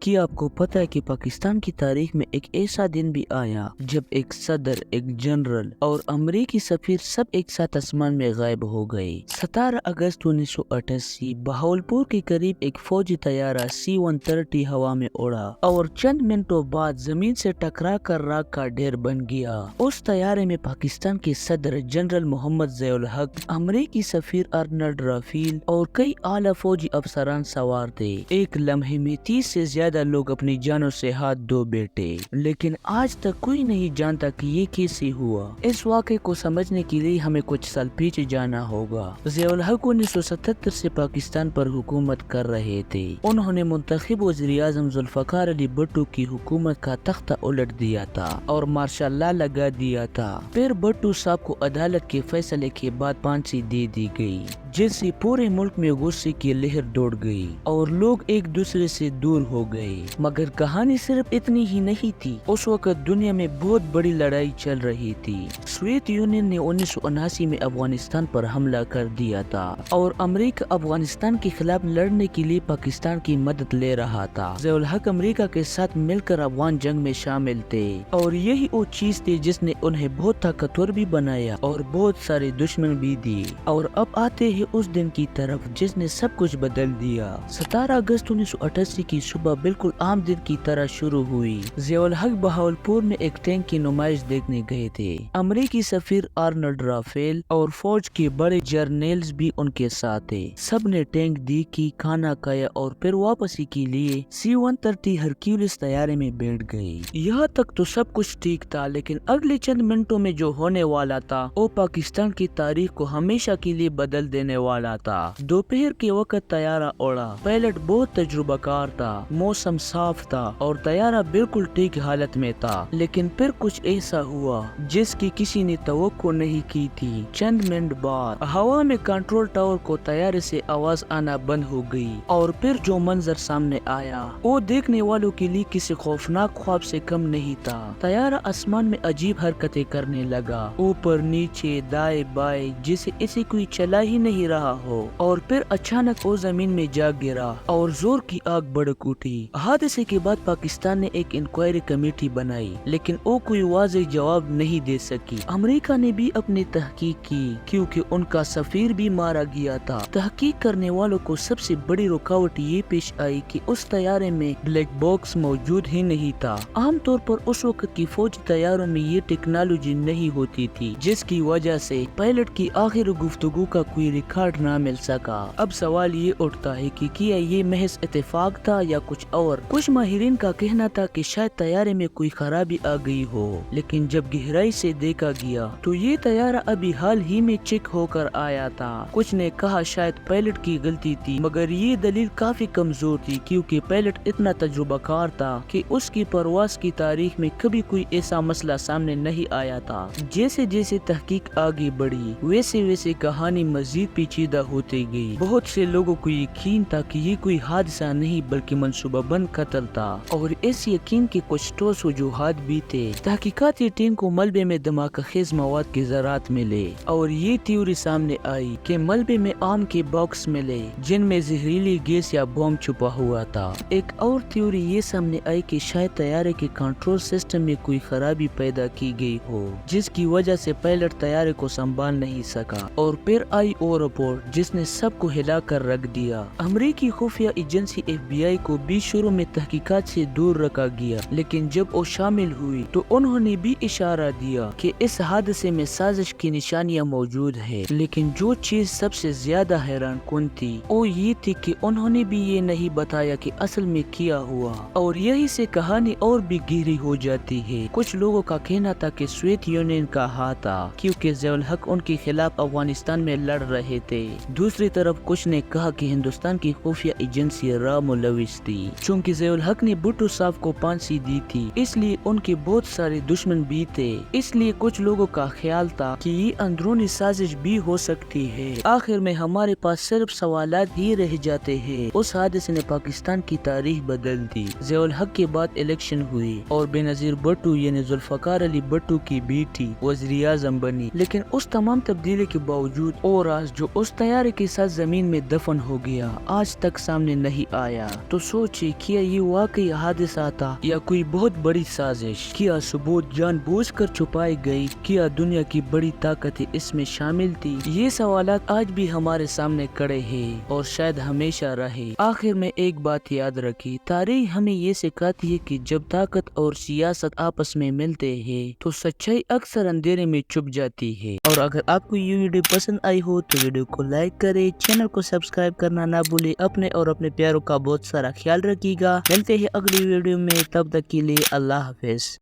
کیا آپ کو پتہ ہے کہ پاکستان کی تاریخ میں ایک ایسا دن بھی آیا جب ایک صدر، ایک جنرل اور امریکی سفیر سب ایک ساتھ آسمان میں غائب ہو گئے۔ 17 اگست 1988 بہاولپور کے قریب ایک فوجی طیارہ C-130 ہوا میں اڑا اور چند منٹوں بعد زمین سے ٹکرا کر راکھ کا ڈھیر بن گیا۔ اس طیارے میں پاکستان کے صدر جنرل محمد ضیاء الحق، امریکی سفیر ارنلڈ رافیل اور کئی اعلیٰ فوجی افسران سوار تھے۔ ایک لمحے میں 30 سے زیادہ لوگ اپنی جانوں سے ہاتھ دھو بیٹھے، لیکن آج تک کوئی نہیں جانتا کہ یہ کیسے ہوا۔ اس واقعے کو سمجھنے کے لیے ہمیں کچھ سال پیچھے جانا ہوگا۔ ضیاء الحق 1977 سے پاکستان پر حکومت کر رہے تھے۔ انہوں نے منتخب وزیر اعظم ذوالفقار علی بھٹو کی حکومت کا تختہ الٹ دیا تھا اور مارشل لا لگا دیا تھا۔ پھر بھٹو صاحب کو عدالت کے فیصلے کے بعد پھانسی دے دی گئی، جس سے پورے ملک میں غصے کی لہر دوڑ گئی اور لوگ ایک دوسرے سے دور ہو گئے۔ مگر کہانی صرف اتنی ہی نہیں تھی۔ اس وقت دنیا میں بہت بڑی لڑائی چل رہی تھی۔ سوویت یونین نے 1979 میں افغانستان پر حملہ کر دیا تھا اور امریکہ افغانستان کے خلاف لڑنے کے لیے پاکستان کی مدد لے رہا تھا۔ ضیاء الحق امریکہ کے ساتھ مل کر افغان جنگ میں شامل تھے اور یہی وہ چیز تھی جس نے انہیں بہت طاقتور بھی بنایا اور بہت سارے دشمن بھی دیے۔ اور اب آتے ہیں اس دن کی طرف جس نے سب کچھ بدل دیا۔ 17 اگست 1988 کی صبح بالکل عام دن کی طرح شروع ہوئی۔ ضیاء الحق بہاولپور میں ایک ٹینک کی نمائش دیکھنے گئے تھے۔ امریکی سفیر ارنلڈ رافیل اور فوج کے بڑے جرنیلز بھی ان کے ساتھ تھے۔ سب نے ٹینک دیکھی، کھانا کھایا اور پھر واپسی کے لیے C-130 ہرکیولس طیارے میں بیٹھ گئے۔ یہاں تک تو سب کچھ ٹھیک تھا، لیکن اگلے چند منٹوں میں جو ہونے والا تھا وہ پاکستان کی تاریخ کو ہمیشہ کے لیے بدل دینے والا تھا۔ دوپہر کے وقت طیارہ اڑا۔ پائلٹ بہت تجربہ کار تھا، موسم صاف تھا اور طیارہ بالکل ٹھیک حالت میں تھا، لیکن پھر کچھ ایسا ہوا جس کی کسی نے توقع نہیں کی تھی۔ چند منٹ بعد ہوا میں کنٹرول ٹاور کو طیارے سے آواز آنا بند ہو گئی اور پھر جو منظر سامنے آیا وہ دیکھنے والوں کے لیے کسی خوفناک خواب سے کم نہیں تھا۔ طیارہ آسمان میں عجیب حرکتیں کرنے لگا، اوپر نیچے دائیں بائیں، جسے اسے کوئی چلا ہی نہیں رہا ہو، اور پھر اچانک وہ زمین میں جا گرا اور زور کی آگ بھڑک اٹھی۔ حادثے کے بعد پاکستان نے ایک انکوائری کمیٹی بنائی، لیکن وہ کوئی واضح جواب نہیں دے سکی۔ امریکہ نے بھی اپنی تحقیق کی کیونکہ ان کا سفیر بھی مارا گیا تھا۔ تحقیق کرنے والوں کو سب سے بڑی رکاوٹ یہ پیش آئی کہ اس طیارے میں بلیک باکس موجود ہی نہیں تھا۔ عام طور پر اس وقت کی فوجی طیاروں میں یہ ٹیکنالوجی نہیں ہوتی تھی، جس کی وجہ سے پائلٹ کی آخر گفتگو کا کوئی ریکارڈ نہ مل سکا۔ اب سوال یہ اٹھتا ہے کہ کیا یہ محض اتفاق تھا یا کچھ اور؟ کچھ ماہرین کا کہنا تھا کہ شاید طیارے میں کوئی خرابی آ گئی ہو، لیکن جب گہرائی سے دیکھا گیا تو یہ طیارہ ابھی حال ہی میں چیک ہو کر آیا تھا۔ کچھ نے کہا شاید پائلٹ کی غلطی تھی، مگر یہ دلیل کافی کمزور تھی کیونکہ پائلٹ اتنا تجربہ کار تھا کہ اس کی پرواز کی تاریخ میں کبھی کوئی ایسا مسئلہ سامنے نہیں آیا تھا۔ جیسے جیسے تحقیق آگے بڑھی ویسے ویسے کہانی مزید پیچیدہ ہوتی گئی۔ بہت سے لوگوں کو یقین تھا کہ یہ کوئی حادثہ نہیں بلکہ منصوبہ بند قتل تھا، اور اس یقین کے کچھ ٹھوس وجوہات بھی تھے۔ تحقیقاتی ٹیم کو ملبے میں دھماکہ خیز مواد کے ذرات ملے اور یہ تھیوری سامنے آئی کہ ملبے میں آم کے باکس ملے جن میں زہریلی گیس یا بم چھپا ہوا تھا۔ ایک اور تھیوری یہ سامنے آئی کہ شاید طیارے کے کنٹرول سسٹم میں کوئی خرابی پیدا کی گئی ہو جس کی وجہ سے پائلٹ طیارے کو سنبھال نہیں سکا، اور پھر آئی وہ رپورٹ جس نے سب کو ہلا کر رکھ دیا۔ امریکی خفیہ ایجنسی FBI کو بھی شروع میں تحقیقات سے دور رکھا گیا، لیکن جب وہ شامل ہوئی تو انہوں نے بھی اشارہ دیا کہ اس حادثے میں سازش کی نشانیاں موجود ہیں۔ لیکن جو چیز سب سے زیادہ حیران کن تھی وہ یہ تھی کہ انہوں نے بھی یہ نہیں بتایا کہ اصل میں کیا ہوا، اور یہی سے کہانی اور بھی گہری ہو جاتی ہے۔ کچھ لوگوں کا کہنا تھا کہ سوویت یونین کا ہاتھ تھا کیونکہ ضیاء الحق ان کے خلاف افغانستان میں لڑ رہے تھے۔ دوسری طرف کچھ نے کہا کہ ہندوستان کی خفیہ ایجنسی را ملوث تھی۔ چونکہ ضیاء الحق نے بھٹو صاحب کو پھانسی دی تھی اس لیے ان کے بہت سارے دشمن بھی تھے، اس لیے کچھ لوگوں کا خیال تھا کہ یہ اندرونی سازش بھی ہو سکتی ہے۔ آخر میں ہمارے پاس صرف سوالات ہی رہ جاتے ہیں۔ اس حادثے نے پاکستان کی تاریخ بدل دی۔ ضیاء الحق کے بعد الیکشن ہوئی اور بینظیر بھٹو یعنی ذوالفقار علی بھٹو کی بیٹی وزیر اعظم بنی، لیکن اس تمام تبدیلی کے باوجود وہ راز جو اس طیارے کے ساتھ زمین میں دفن ہو گیا آج تک سامنے نہیں آیا۔ تو سوچے کیا یہ واقعی حادثہ تھا یا کوئی بہت بڑی سازش؟ کیا ثبوت جان بوجھ کر چھپائی گئی؟ کیا دنیا کی بڑی طاقتیں اس میں شامل تھی؟ یہ سوالات آج بھی ہمارے سامنے کھڑے ہیں اور شاید ہمیشہ رہے۔ آخر میں ایک بات یاد رکھی، تاریخ ہمیں یہ سکھاتی ہے کہ جب طاقت اور سیاست آپس میں ملتے ہیں تو سچائی اکثر اندھیرے میں چھپ جاتی ہے۔ اور اگر آپ کو یہ ویڈیو پسند آئی ہو تو ویڈیو کو لائک کرے، چینل کو سبسکرائب کرنا نہ بھولے، اپنے اور اپنے پیاروں کا بہت سارا خیال رکھیے گا۔ ملتے ہیں اگلی ویڈیو میں، تب تک کے لیے اللہ حافظ۔